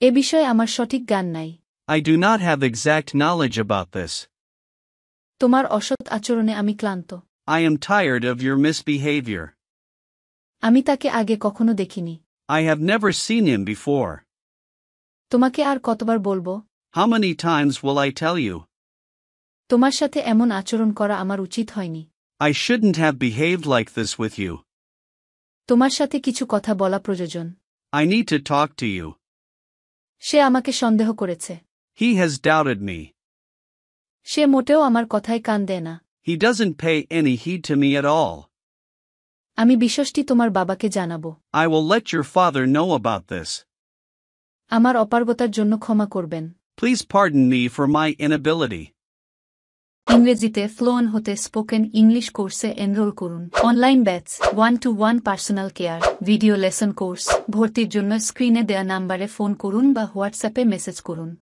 এ বিষয়ে আমার সঠিক জ্ঞান নাই। I do not have exact knowledge about this. তোমার অসৎ আচরণে আমি ক্লান্ত। I am tired of your misbehavior. আমি তাকে আগে কখনো দেখিনি। I have never seen him before. তোমাকে আর কতবার বলবো? How many times will I tell you? তোমার সাথে এমন আচরণ করা আমার উচিত হয়নি। I shouldn't have behaved like this with you. তোমার সাথে কিছু কথা বলা প্রয়োজন। I need to talk to you. সে আমাকে সন্দেহ করেছে। He has doubted me. সে মোটেও আমার কথায় কান দেয় না। He doesn't pay any heed to me at all. আমি বিষয়টি তোমার বাবাকে জানাবো। I will let your father know about this. আমার অপারগতার জন্য ক্ষমা করবেন। Please pardon me for my inability. ইংরেজিতে ফ্লুয়েন্ট হতে স্পোকেন ইংলিশ কোর্সে এনরোল করুন। Online batch 1-to-1 personal care, video lesson course. ভর্তির জন্য স্ক্রিনে দেয়া নাম্বারে ফোন করুন বা হোয়াটসঅ্যাপে মেসেজ করুন।